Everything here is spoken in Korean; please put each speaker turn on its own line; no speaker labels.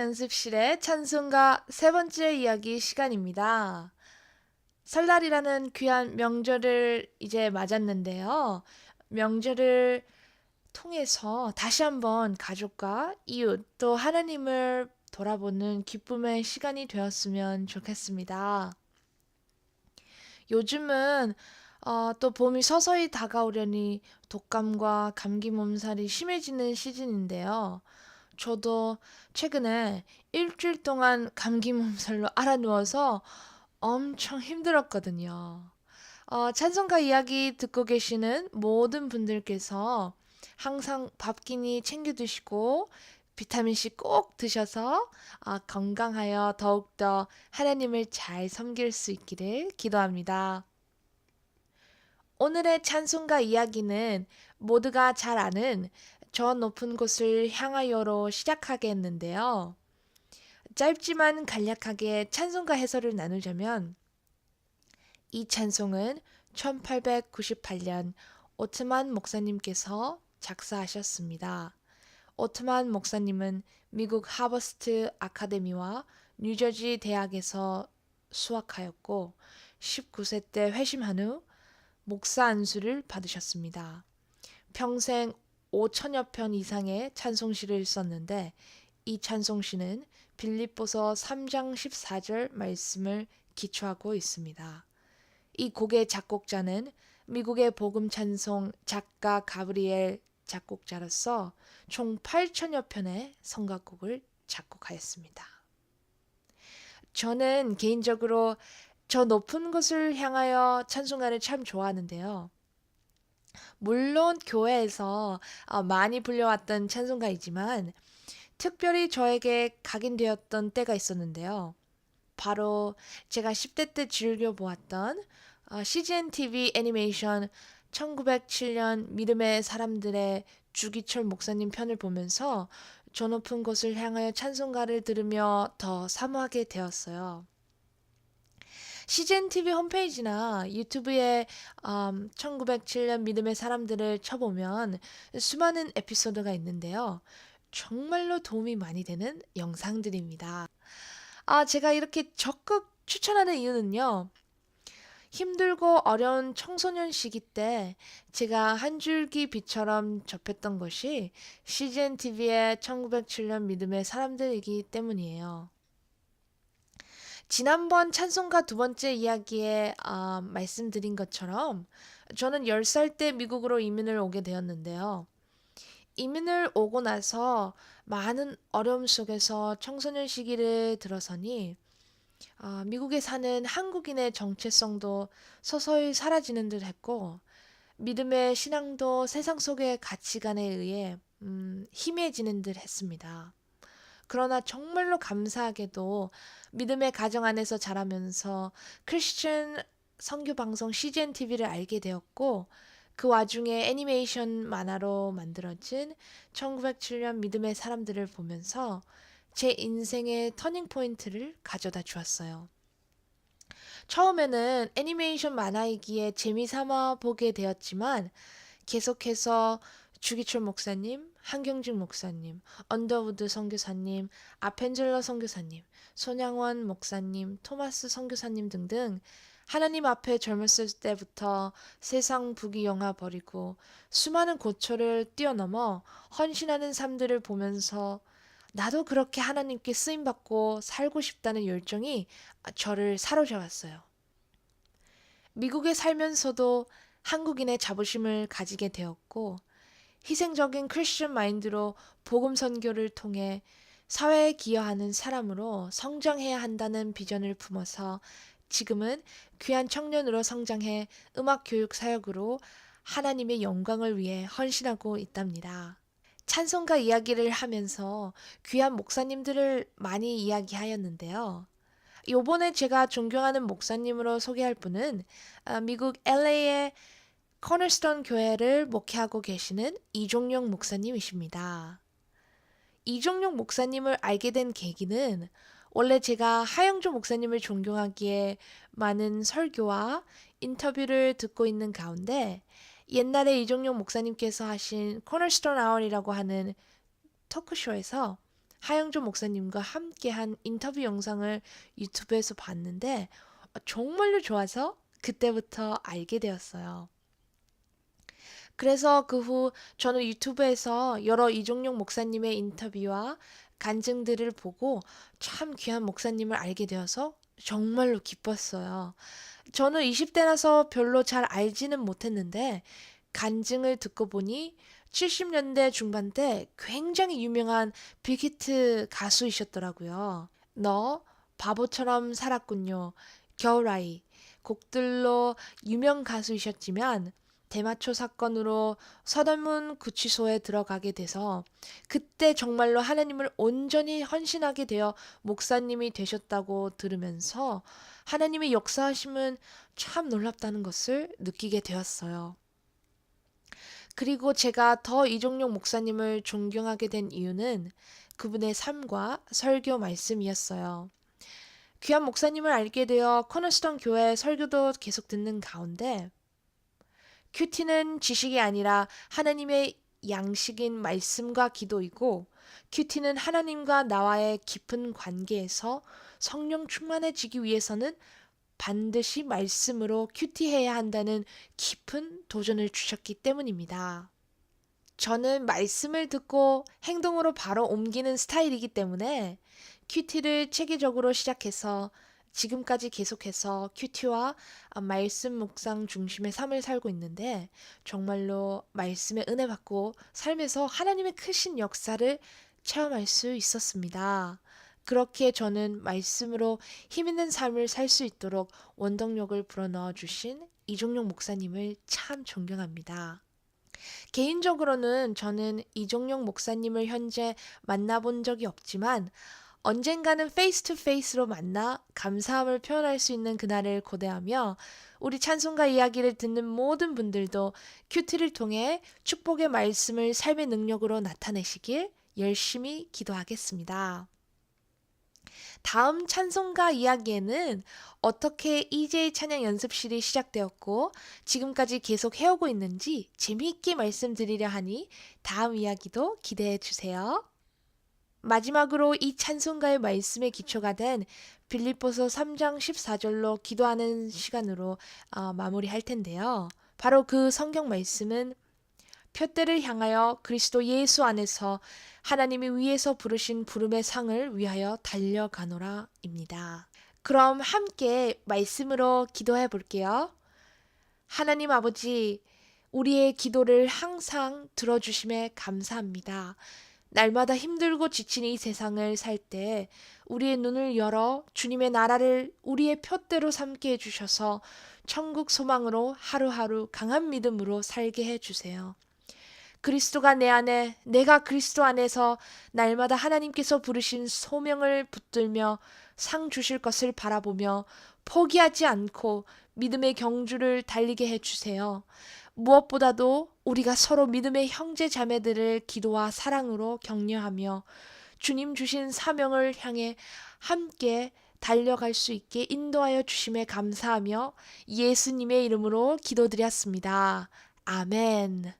연습실의 찬송가 세 번째 이야기 시간입니다. 설날이라는 귀한 명절을 이제 맞았는데요. 명절을 통해서 다시 한번 가족과 이웃 또 하나님을 돌아보는 기쁨의 시간이 되었으면 좋겠습니다. 요즘은 또 봄이 서서히 다가오려니 독감과 감기 몸살이 심해지는 시즌인데요. 저도 최근에 일주일 동안 감기 몸살로 앓아누워서 엄청 힘들었거든요. 찬송가 이야기 듣고 계시는 모든 분들께서 항상 밥 끼니 챙겨 드시고 비타민C 꼭 드셔서 건강하여 더욱더 하나님을 잘 섬길 수 있기를 기도합니다. 오늘의 찬송가 이야기는 모두가 잘 아는 저 높은 곳을 향하여로 시작하겠는데요. 짧지만 간략하게 찬송가 해설을 나누자면 이 찬송은 1898년 오트만 목사님께서 작사하셨습니다. 오트만 목사님은 미국 하버스트 아카데미와 뉴저지 대학에서 수학하였고 19세 때 회심한 후 목사 안수를 받으셨습니다. 평생 5천여 편 이상의 찬송시를 썼는데 이 찬송시는 빌립보서 3장 14절 말씀을 기초하고 있습니다. 이 곡의 작곡자는 미국의 복음 찬송 작가 가브리엘 작곡자로서 총 8천여 편의 성가곡을 작곡하였습니다. 저는 개인적으로 저 높은 곳을 향하여 찬송가를 참 좋아하는데요. 물론 교회에서 많이 불려왔던 찬송가이지만 특별히 저에게 각인되었던 때가 있었는데요. 바로 제가 10대 때 즐겨보았던 CGN TV 애니메이션 1907년 믿음의 사람들의 주기철 목사님 편을 보면서 저 높은 곳을 향하여 찬송가를 들으며 더 사모하게 되었어요. CGN TV 홈페이지나 유튜브에 1907년 믿음의 사람들을 쳐보면 수많은 에피소드가 있는데요. 정말로 도움이 많이 되는 영상들입니다. 제가 이렇게 적극 추천하는 이유는요. 힘들고 어려운 청소년 시기 때 제가 한 줄기 빛처럼 접했던 것이 CGN TV의 1907년 믿음의 사람들이기 때문이에요. 지난번 찬송가 두 번째 이야기에 말씀드린 것처럼 저는 10살 때 미국으로 이민을 오게 되었는데요. 이민을 오고 나서 많은 어려움 속에서 청소년 시기를 들어서니 미국에 사는 한국인의 정체성도 서서히 사라지는 듯 했고 믿음의 신앙도 세상 속의 가치관에 의해 희미해지는 듯 했습니다. 그러나 정말로 감사하게도 믿음의 가정 안에서 자라면서 크리스천 선교 방송 CGN TV를 알게 되었고 그 와중에 애니메이션 만화로 만들어진 1907년 믿음의 사람들을 보면서 제 인생의 터닝 포인트를 가져다 주었어요. 처음에는 애니메이션 만화이기에 재미삼아 보게 되었지만 계속해서 주기철 목사님, 한경직 목사님, 언더우드 선교사님, 아펜젤러 선교사님, 손양원 목사님, 토마스 선교사님 등등 하나님 앞에 젊었을 때부터 세상 부귀영화 버리고 수많은 고초를 뛰어넘어 헌신하는 삶들을 보면서 나도 그렇게 하나님께 쓰임받고 살고 싶다는 열정이 저를 사로잡았어요. 미국에 살면서도 한국인의 자부심을 가지게 되었고 희생적인 크리스천 마인드로 복음 선교를 통해 사회에 기여하는 사람으로 성장해야 한다는 비전을 품어서 지금은 귀한 청년으로 성장해 음악 교육 사역으로 하나님의 영광을 위해 헌신하고 있답니다. 찬송가 이야기를 하면서 귀한 목사님들을 많이 이야기하였는데요. 요번에 제가 존경하는 목사님으로 소개할 분은 미국 LA의 커널스톤 교회를 목회하고 계시는 이종용 목사님이십니다. 이종용 목사님을 알게 된 계기는 원래 제가 하영조 목사님을 존경하기에 많은 설교와 인터뷰를 듣고 있는 가운데 옛날에 이종용 목사님께서 하신 코널스톤 아워이라고 하는 토크쇼에서 하영조 목사님과 함께한 인터뷰 영상을 유튜브에서 봤는데 정말로 좋아서 그때부터 알게 되었어요. 그래서 그 후 저는 유튜브에서 여러 이종용 목사님의 인터뷰와 간증들을 보고 참 귀한 목사님을 알게 되어서 정말로 기뻤어요. 저는 20대라서 별로 잘 알지는 못했는데 간증을 듣고 보니 70년대 중반 때 굉장히 유명한 빅히트 가수이셨더라고요. 너 바보처럼 살았군요. 겨울아이 곡들로 유명 가수이셨지만 대마초 사건으로 서대문 구치소에 들어가게 돼서 그때 정말로 하나님을 온전히 헌신하게 되어 목사님이 되셨다고 들으면서 하나님의 역사하심은 참 놀랍다는 것을 느끼게 되었어요. 그리고 제가 더 이종용 목사님을 존경하게 된 이유는 그분의 삶과 설교 말씀이었어요. 귀한 목사님을 알게 되어 코너스톤 교회 설교도 계속 듣는 가운데 큐티는 지식이 아니라 하나님의 양식인 말씀과 기도이고 큐티는 하나님과 나와의 깊은 관계에서 성령 충만해지기 위해서는 반드시 말씀으로 큐티해야 한다는 깊은 도전을 주셨기 때문입니다. 저는 말씀을 듣고 행동으로 바로 옮기는 스타일이기 때문에 큐티를 체계적으로 시작해서 지금까지 계속해서 큐티와 말씀 묵상 중심의 삶을 살고 있는데 정말로 말씀에 은혜 받고 삶에서 하나님의 크신 역사를 체험할 수 있었습니다. 그렇게 저는 말씀으로 힘있는 삶을 살 수 있도록 원동력을 불어넣어 주신 이종용 목사님을 참 존경합니다. 개인적으로는 저는 이종용 목사님을 현재 만나본 적이 없지만 언젠가는 페이스 투 페이스로 만나 감사함을 표현할 수 있는 그날을 고대하며 우리 찬송가 이야기를 듣는 모든 분들도 큐티를 통해 축복의 말씀을 삶의 능력으로 나타내시길 열심히 기도하겠습니다. 다음 찬송가 이야기에는 어떻게 EJ 찬양 연습실이 시작되었고 지금까지 계속 해오고 있는지 재미있게 말씀드리려 하니 다음 이야기도 기대해 주세요. 마지막으로 이 찬송가의 말씀의 기초가 된 빌립보서 3장 14절로 기도하는 시간으로 마무리할 텐데요. 바로 그 성경 말씀은 표대를 향하여 그리스도 예수 안에서 하나님이 위에서 부르신 부름의 상을 위하여 달려가노라 입니다. 그럼 함께 말씀으로 기도해 볼게요. 하나님 아버지, 우리의 기도를 항상 들어주심에 감사합니다. 날마다 힘들고 지친 이 세상을 살 때 우리의 눈을 열어 주님의 나라를 우리의 표대로 삼게 해주셔서 천국 소망으로 하루하루 강한 믿음으로 살게 해주세요. 그리스도가 내 안에, 내가 그리스도 안에서 날마다 하나님께서 부르신 소명을 붙들며 상 주실 것을 바라보며 포기하지 않고 믿음의 경주를 달리게 해주세요. 무엇보다도 우리가 서로 믿음의 형제 자매들을 기도와 사랑으로 격려하며 주님 주신 사명을 향해 함께 달려갈 수 있게 인도하여 주심에 감사하며 예수님의 이름으로 기도드렸습니다. 아멘.